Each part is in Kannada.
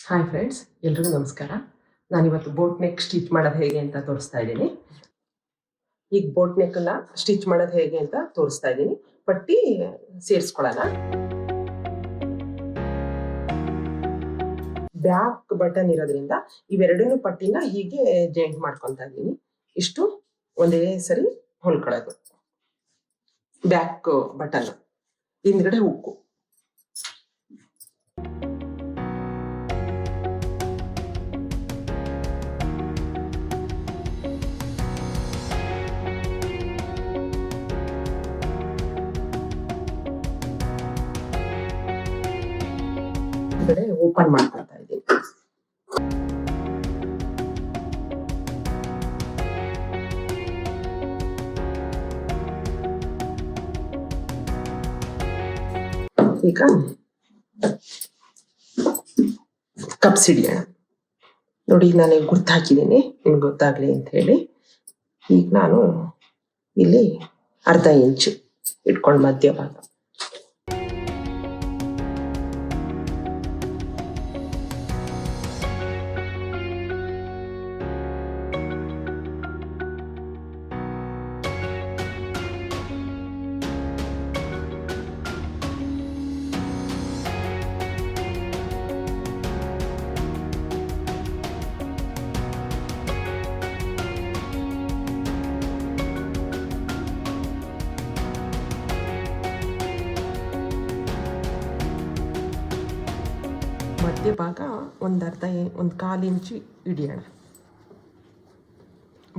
ಹಾಯ್ ಫ್ರೆಂಡ್ಸ್, ಎಲ್ರಿಗೂ ನಮಸ್ಕಾರ. ನಾನಿವತ್ತು ಬೋಟ್ ನೆಕ್ ಸ್ಟಿಚ್ ಮಾಡೋದು ಹೇಗೆ ಅಂತ ತೋರಿಸ್ತಾ ಇದ್ದೀನಿ. ಈಗ ಬೋಟ್ ನೆಕ್ನ ಸ್ಟಿಚ್ ಮಾಡೋದು ಹೇಗೆ ಅಂತ ತೋರಿಸ್ತಾ ಇದ್ದೀನಿ. ಪಟ್ಟಿ ಸೇರಿಸ್ಕೊಳ್ಳೋಣ. ಬ್ಯಾಕ್ ಬಟನ್ ಇರೋದ್ರಿಂದ ಇವೆರಡೂ ಪಟ್ಟಿನ ಹೀಗೆ ಜಾಯಿಂಟ್ ಮಾಡ್ಕೊತಾ ಇದ್ದೀನಿ. ಇಷ್ಟು ಒಂದೇ ಸರಿ ಹೊಲ್ಕೊಳ್ಳೋದು. ಬ್ಯಾಕ್ ಬಟನ್ ಹಿಂದ್ಗಡೆ ಹುಕ್ಕು. ಓಪನ್ ಮಾಡ್ಕೊತಾ ಇದ್ದೀನಿ. ಈಗ ಕಪ್ಸ್ ಹಿಡಿಯೋಣ. ನೋಡಿ, ನಾನು ಗುರ್ತು ಹಾಕಿದ್ದೀನಿ, ನಿಮ್ಗೆ ಗೊತ್ತಾಗ್ಲಿ ಅಂತ ಹೇಳಿ. ಈಗ ನಾನು ಇಲ್ಲಿ ಅರ್ಧ ಇಂಚು ಇಟ್ಕೊಂಡು ಮಧ್ಯಭಾಗ ಮಧ್ಯಭಾಗ ಒಂದು ಕಾಲು ಇಂಚು ಹಿಡಿಯೋಣ.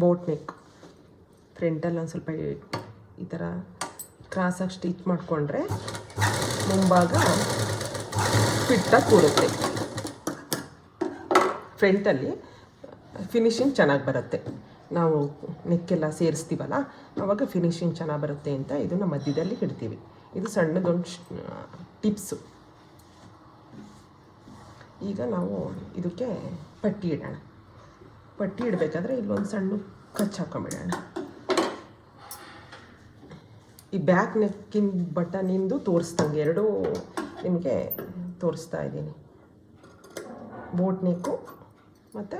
ಬೋಟ್ ನೆಕ್ ಫ್ರಂಟಲ್ಲಿ ಒಂದು ಸ್ವಲ್ಪ ಈ ಥರ ಕ್ರಾಸಾಗಿ ಸ್ಟಿಚ್ ಮಾಡಿಕೊಂಡ್ರೆ ಮುಂಭಾಗ ಫಿಟ್ಟಾಗಿ ಕೂರುತ್ತೆ. ಫ್ರಂಟಲ್ಲಿ ಫಿನಿಶಿಂಗ್ ಚೆನ್ನಾಗಿ ಬರುತ್ತೆ. ನಾವು ನೆಕ್ಕೆಲ್ಲ ಸೇರಿಸ್ತೀವಲ್ಲ, ಆವಾಗ ಫಿನಿಶಿಂಗ್ ಚೆನ್ನಾಗಿ ಬರುತ್ತೆ ಅಂತ ಇದನ್ನು ಮಧ್ಯದಲ್ಲಿ ಇಡ್ತೀವಿ. ಇದು ಸಣ್ಣದೊಂದು ಟಿಪ್ಸು. ಈಗ ನಾವು ಇದಕ್ಕೆ ಪಟ್ಟಿ ಇಡೋಣ. ಪಟ್ಟಿ ಇಡಬೇಕಾದ್ರೆ ಇಲ್ಲೊಂದು ಸಣ್ಣ ಕಚ್ ಹಾಕೊಂಬಿಡೋಣ. ಈ ಬ್ಯಾಕ್ ನೆಕ್ಕಿನ ಬಟನಿಂದು ತೋರಿಸ್ದಂಗೆ ಎರಡೂ ನಿಮಗೆ ತೋರಿಸ್ತಾ ಇದ್ದೀನಿ. ಬೋಟ್ ನೆಕ್ಕು ಮತ್ತು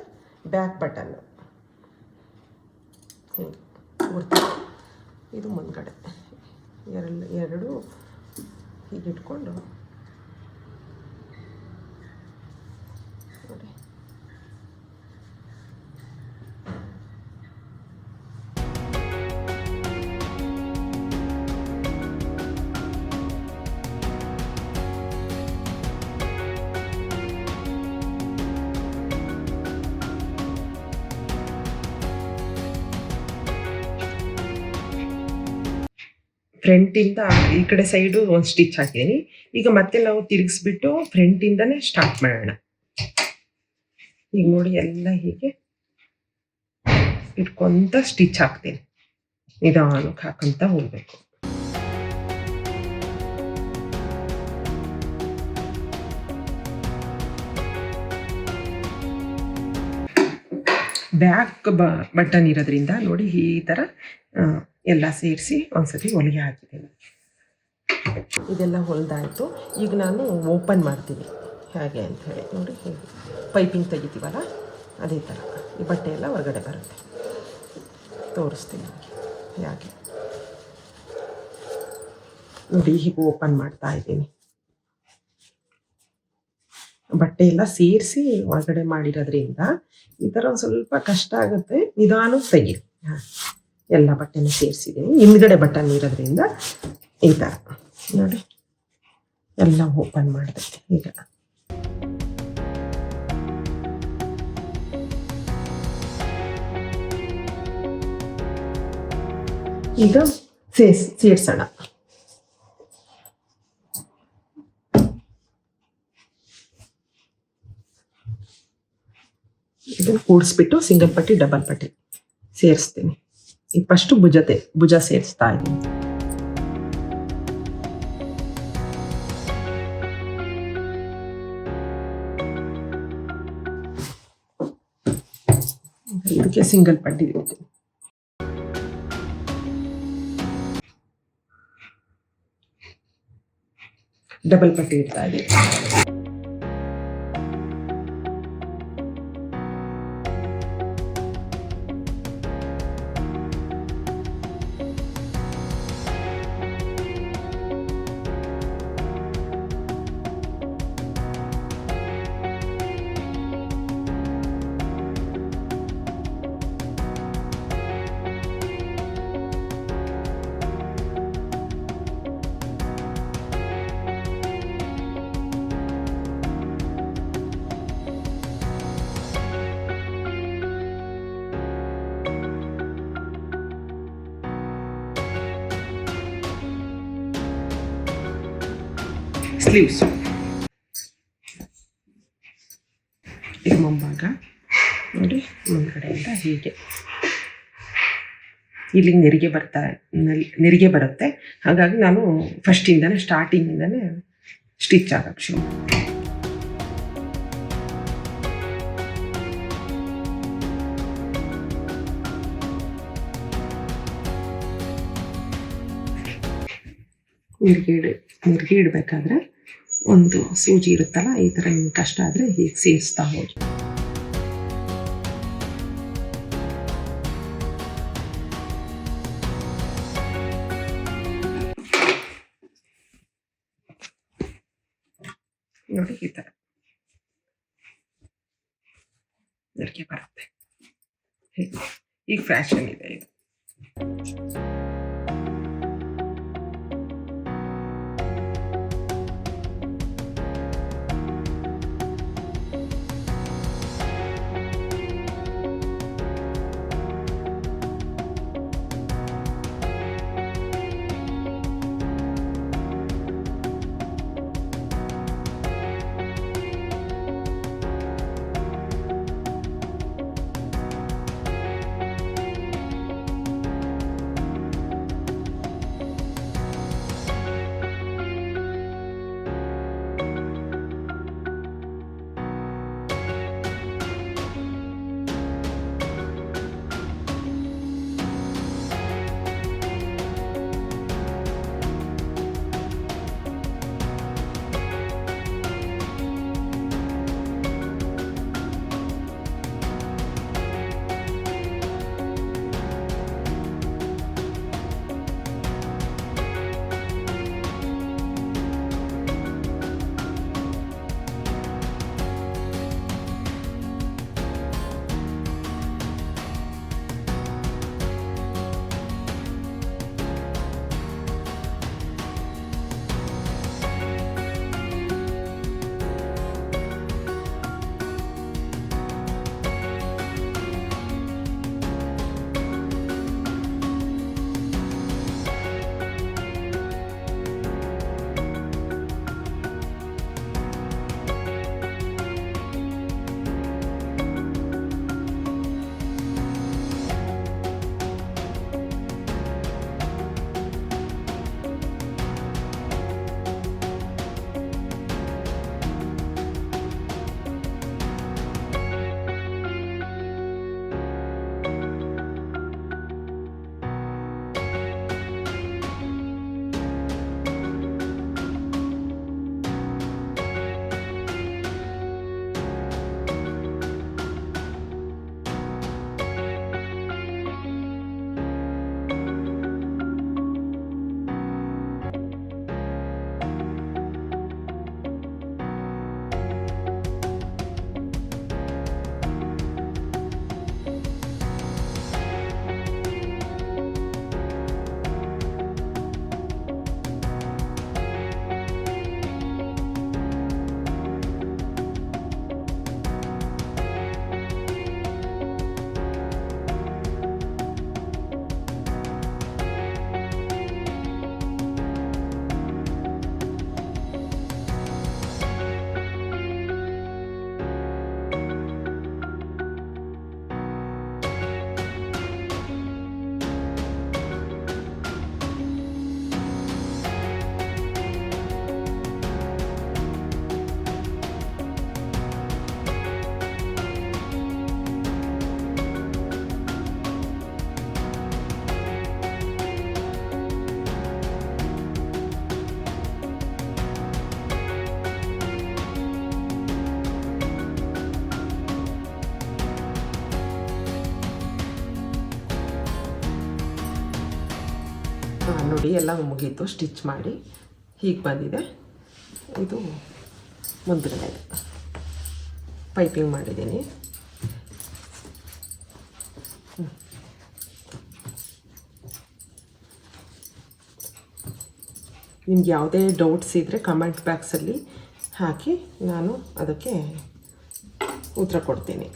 ಬ್ಯಾಕ್ ಬಟನ್ನು ಹೀಗೆ ತೋರಿಸ್ತೀನಿ. ಇದು ಮುಂದ್ಗಡೆ ಎರಡು ಹೀಗೆ ಇಟ್ಕೊಂಡು ನೋಡಿ. ಫ್ರಂಟಿಂದ ಈ ಕಡೆ ಸೈಡು ಒಂದು ಸ್ಟಿಚ್ ಹಾಕಿದ್ದೀನಿ. ಈಗ ಮತ್ತೆ ನಾವು ತಿರುಗಿಸ್ಬಿಟ್ಟು ಫ್ರಂಟಿಂದನೇ ಸ್ಟಾರ್ಟ್ ಮಾಡೋಣ. ಈಗ ನೋಡಿ, ಎಲ್ಲ ಹೀಗೆ ಇಟ್ಕೊಂತ ಸ್ಟಿಚ್ ಹಾಕ್ತೀನಿ. ನಿಧಾನಕ್ಕೆ ಹಾಕಂತ ಹೋಗ್ಬೇಕು. ಬ್ಯಾಕ್ ಬಟನ್ ಇರೋದ್ರಿಂದ ನೋಡಿ ಈ ಥರ ಎಲ್ಲ ಸೇರಿಸಿ ಒಂದ್ಸತಿ ಹೊಲಿಗೆ ಹಾಕಿದ್ದೀನಿ. ಇದೆಲ್ಲ ಹೊಲಿದಾಯಿತು. ಈಗ ನಾನು ಓಪನ್ ಮಾಡ್ತೀನಿ ಹೇಗೆ ಅಂತ ಹೇಳಿ. ನೋಡಿ, ಪೈಪಿಂಗ್ ತೆಗಿತೀವಲ್ಲ ಅದೇ ಥರ ಈ ಬಟ್ಟೆ ಎಲ್ಲ ಹೊರಗಡೆ ಬರುತ್ತೆ. ತೋರಿಸ್ತೀನಿ ಹೇಗೆ. ನೋಡಿ, ಹೀಗೆ ಓಪನ್ ಮಾಡ್ತಾ ಇದ್ದೀನಿ. ಬಟ್ಟೆ ಎಲ್ಲ ಸೇರಿಸಿ ಒಳಗಡೆ ಮಾಡಿರೋದ್ರಿಂದ ಈ ಥರ ಒಂದು ಸ್ವಲ್ಪ ಕಷ್ಟ ಆಗುತ್ತೆ. ನಿಧಾನಕ್ಕೆ ತೆಗೀರಿ. ಎಲ್ಲ ಬಟ್ಟೆನೂ ಸೇರಿಸಿದ್ದೀನಿ. ಹಿಂದ್ಗಡೆ ಬಟನ್ ಇರೋದ್ರಿಂದ ಈ ಥರ ನೋಡಿ ಎಲ್ಲ ಓಪನ್ ಮಾಡಿದೆ. ಈಗ ಸೇರ್ಸೋಣ. ಇದನ್ನು ಕೂಡಿಸ್ಬಿಟ್ಟು ಸಿಂಗಲ್ ಪಟ್ಟಿ ಡಬಲ್ ಪಟ್ಟಿ ಸೇರಿಸ್ತೀನಿ. ಈಗ ಫಸ್ಟು ಭುಜ ಸೇರಿಸ್ತಾ ಇದ್ದೀನಿ. ಇದಕ್ಕೆ ಸಿಂಗಲ್ ಪಟ್ಟಿ ಇಡ್ತೀನಿ. ಡಬಲ್ ಪಟ್ಟಿ ಇಡ್ತಾ ಇದ್ದೀನಿ. ಸ್ಲೀವ್ಸ್. ಇದು ಮುಂಭಾಗ ನೋಡಿ, ಮುಂದ್ಗಡೆಯಿಂದ ಹೀಗೆ ಇಲ್ಲಿ ನೆರಿಗೆ ಬರುತ್ತೆ. ಹಾಗಾಗಿ ನಾನು ಫಸ್ಟಿಂದನೇ ಸ್ಟಾರ್ಟಿಂಗಿಂದನೇ ಸ್ಟಿಚ್ ಆಗಕ್ಕೆ ಶುರು ಮಾಡ್ತೀನಿ. ನೆರಿಗೆ ಇಡಬೇಕಾದ್ರೆ ಒಂದು ಸೂಜಿ ಇರುತ್ತಲ್ಲ, ಈ ಥರ ನಿಮ್ಗೆ ಕಷ್ಟ ಆದರೆ ಹೀಗೆ ಸೇರಿಸ್ತಾ ಹೋಗಿ. ನೋಡಿ ಈ ಥರ ನೆರಿಗೆ ಬರುತ್ತೆ. ಈಗ ಫ್ಯಾಷನ್ ಇದೆ ಇದು. ನೋಡಿ ಎಲ್ಲ ಮುಗೀತು. ಸ್ಟಿಚ್ ಮಾಡಿ ಹೀಗೆ ಬಂದಿದೆ. ಇದು ಮುಂದ್ಗಡೆ ಪೈಪಿಂಗ್ ಮಾಡಿದ್ದೀನಿ. ನಿಮ್ಗೆ ಯಾವುದೇ ಡೌಟ್ಸ್ ಇದ್ದರೆ ಕಮೆಂಟ್ ಬಾಕ್ಸಲ್ಲಿ ಹಾಕಿ ನಾನು ಅದಕ್ಕೆ ಉತ್ತರ ಕೊಡ್ತೀನಿ.